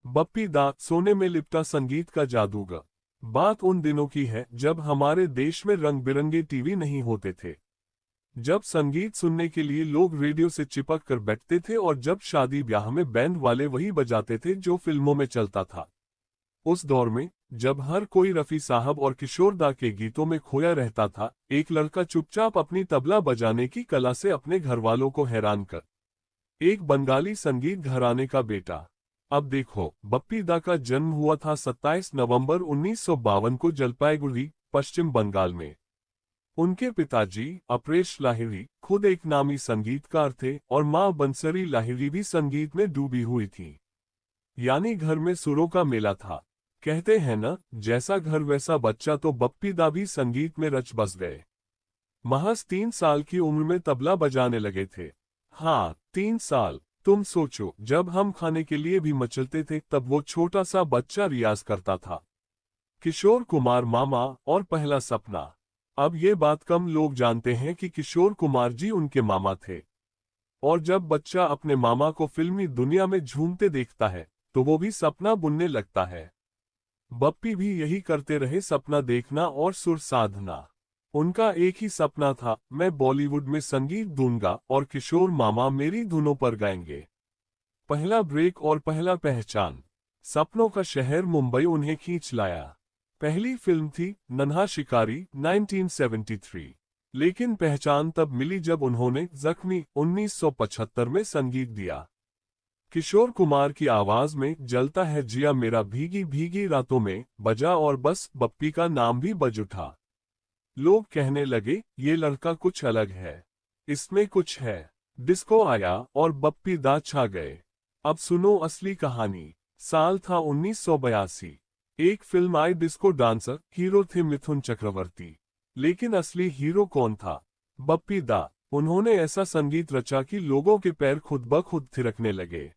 बप्पी दा सोने में लिपटा संगीत का जादूगर। बात उन दिनों की है जब हमारे देश में रंग बिरंगे टीवी नहीं होते थे। जब संगीत सुनने के लिए लोग रेडियो से चिपक कर बैठते थे और जब शादी ब्याह में बैंड वाले वही बजाते थे जो फिल्मों में चलता था। उस दौर में जब हर कोई रफी साहब और किशोर दा के गीतों में खोया रहता था, एक लड़का चुपचाप अपनी तबला बजाने की कला से अपने घरवालों को हैरान कर एक बंगाली संगीत घराने का बेटा। अब देखो, बप्पी दा का जन्म हुआ था 27 नवंबर 1952 को जलपाईगुड़ी, पश्चिम बंगाल में। उनके पिताजी अपरेश लाहिड़ी खुद एक नामी संगीतकार थे और मां बंसरी लाहिड़ी भी संगीत में डूबी हुई थी। यानी घर में सुरों का मेला था। कहते हैं ना, जैसा घर वैसा बच्चा, तो बप्पी दा भी संगीत में रच बस गए। महज 3 साल की उम्र में तबला बजाने लगे थे। हाँ, 3 साल। तुम सोचो, जब हम खाने के लिए भी मचलते थे तब वो छोटा सा बच्चा रियाज करता था। किशोर कुमार मामा और पहला सपना। अब ये बात कम लोग जानते हैं कि किशोर कुमार जी उनके मामा थे। और जब बच्चा अपने मामा को फिल्मी दुनिया में झूमते देखता है तो वो भी सपना बुनने लगता है। बप्पी भी यही करते रहे, सपना देखना और सुर साधना। उनका एक ही सपना था, मैं बॉलीवुड में संगीत दूंगा और किशोर मामा मेरी धुनों पर गाएंगे। पहला ब्रेक और पहला पहचान। सपनों का शहर मुंबई उन्हें खींच लाया। पहली फिल्म थी नन्हा शिकारी 1973। लेकिन पहचान तब मिली जब उन्होंने जख्मी 1975 में संगीत दिया। किशोर कुमार की आवाज में जलता है जिया मेरा भीगी भीगी रातों में बजा और बस बप्पी का नाम भी बज उठा। लोग कहने लगे, ये लड़का कुछ अलग है, इसमें कुछ है। डिस्को आया और बप्पी दा छा गए। अब सुनो असली कहानी। साल था 1982। एक फिल्म आई डिस्को डांसर, हीरो थे मिथुन चक्रवर्ती। लेकिन असली हीरो कौन था? बप्पी दा। उन्होंने ऐसा संगीत रचा कि लोगों के पैर खुद ब खुद थिरकने लगे।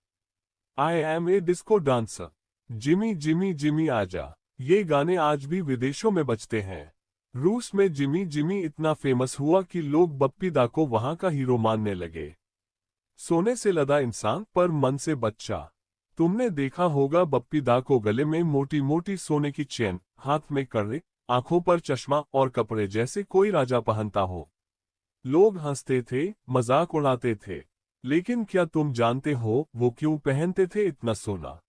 I am a disco dancer, Jimmy Jimmy Jimmy आजा, ये गाने आज भी विदेशों में बजते हैं। रूस में जिमी जिमी इतना फेमस हुआ कि लोग बप्पी दा को वहां का हीरो मानने लगे। सोने से लदा इंसान पर मन से बच्चा। तुमने देखा होगा बप्पी दा को गले में मोटी मोटी सोने की चेन, हाथ में कड़े, आंखों पर चश्मा और कपड़े जैसे कोई राजा पहनता हो। लोग हंसते थे, मजाक उड़ाते थे। लेकिन क्या तुम जानते हो वो क्यों पहनते थे इतना सोना?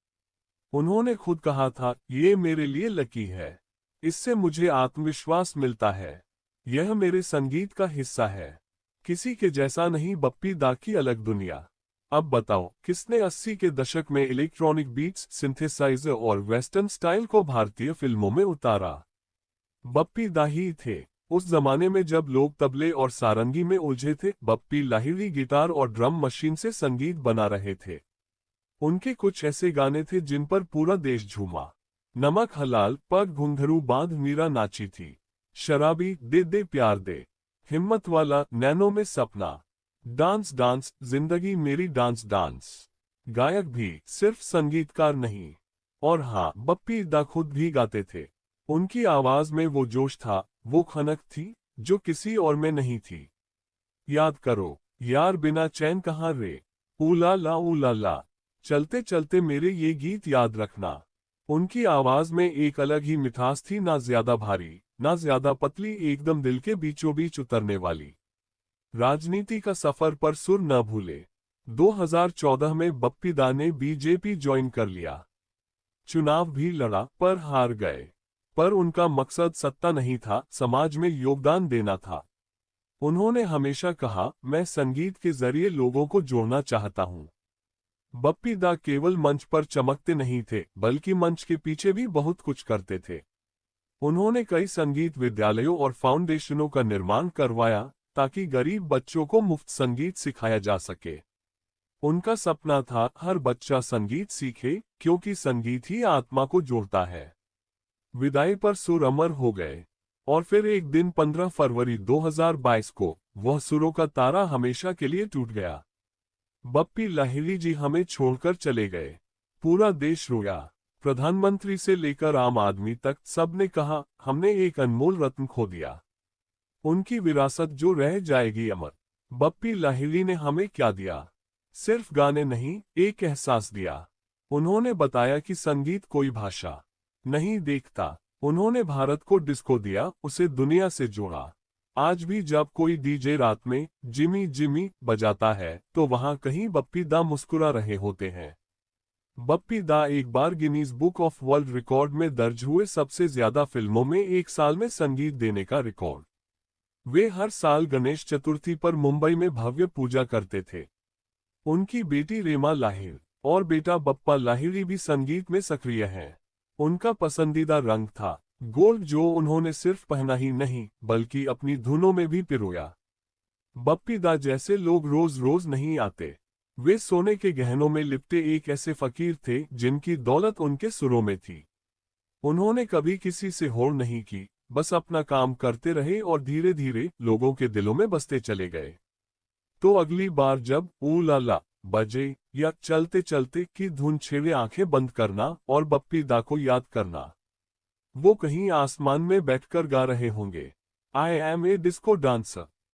उन्होंने खुद कहा था, ये मेरे लिए लकी है, इससे मुझे आत्मविश्वास मिलता है, यह मेरे संगीत का हिस्सा है। किसी के जैसा नहीं, बप्पी दा की अलग दुनिया। अब बताओ, किसने 80 के दशक में इलेक्ट्रॉनिक बीट्स, सिंथेसाइजर और वेस्टर्न स्टाइल को भारतीय फिल्मों में उतारा? बप्पी दा ही थे। उस जमाने में जब लोग तबले और सारंगी में उलझे थे, बप्पी लाहिड़ी गिटार और ड्रम मशीन से संगीत बना रहे थे। उनके कुछ ऐसे गाने थे जिन पर पूरा देश झूमा। नमक हलाल, पग घुंघरू बांध मीरा नाची थी, शराबी, दे दे प्यार दे, हिम्मत वाला, नैनो में सपना, डांस डांस, जिंदगी मेरी डांस डांस। गायक भी, सिर्फ संगीतकार नहीं। और हाँ, बप्पी दा खुद भी गाते थे। उनकी आवाज में वो जोश था, वो खनक थी, जो किसी और में नहीं थी। याद करो, यार बिना चैन कहाँ रे, ऊला ला ऊला ला, चलते चलते मेरे ये गीत याद रखना। उनकी आवाज में एक अलग ही मिठास थी, ना ज्यादा भारी, ना ज्यादा पतली, एकदम दिल के बीचों बीच उतरने वाली। राजनीति का सफर पर सुर न भूले। 2014 में बप्पी दा ने बीजेपी ज्वाइन कर लिया। चुनाव भी लड़ा पर हार गए। पर उनका मकसद सत्ता नहीं था, समाज में योगदान देना था। उन्होंने हमेशा कहा, मैं संगीत के जरिए लोगों को जोड़ना चाहता हूं। बप्पी दा केवल मंच पर चमकते नहीं थे, बल्कि मंच के पीछे भी बहुत कुछ करते थे। उन्होंने कई संगीत विद्यालयों और फाउंडेशनों का निर्माण करवाया ताकि गरीब बच्चों को मुफ्त संगीत सिखाया जा सके। उनका सपना था, हर बच्चा संगीत सीखे, क्योंकि संगीत ही आत्मा को जोड़ता है। विदाई पर सुर अमर हो गए। और फिर एक दिन 15 फरवरी 2022 को वह सुरों का तारा हमेशा के लिए टूट गया। बप्पी लाहिड़ी जी हमें छोड़कर चले गए। पूरा देश रोया। प्रधानमंत्री से लेकर आम आदमी तक सबने कहा, हमने एक अनमोल रत्न खो दिया। उनकी विरासत जो रह जाएगी अमर। बप्पी लाहिड़ी ने हमें क्या दिया? सिर्फ गाने नहीं, एक एहसास दिया। उन्होंने बताया कि संगीत कोई भाषा नहीं देखता। उन्होंने भारत को डिस्को दिया, उसे दुनिया से जोड़ा। आज भी जब कोई डीजे रात में जिमी जिमी बजाता है तो वहां कहीं बप्पी दा मुस्कुरा रहे होते हैं। बप्पी दा एक बार Guinness book of world record में दर्ज हुए सबसे ज्यादा फिल्मों में एक साल में संगीत देने का रिकॉर्ड। वे हर साल गणेश चतुर्थी पर मुंबई में भव्य पूजा करते थे। उनकी बेटी रेमा लाहिरी और बेटा बप्पा लाहिरी भी संगीत में सक्रिय हैं। उनका पसंदीदा रंग था गोल्ड, जो उन्होंने सिर्फ पहना ही नहीं बल्कि अपनी धुनों में भी पिरोया। बप्पी दा जैसे लोग रोज रोज नहीं आते। वे सोने के गहनों में लिपटे एक ऐसे फकीर थे जिनकी दौलत उनके सुरों में थी। उन्होंने कभी किसी से होड़ नहीं की, बस अपना काम करते रहे और धीरे धीरे लोगों के दिलों में बसते चले गए। तो अगली बार जब ऊ ला ला बजे या चलते चलते की धुन छेड़े, आंखें बंद करना और बप्पी दा को याद करना। वो कहीं आसमान में बैठकर गा रहे होंगे, I am a disco dancer.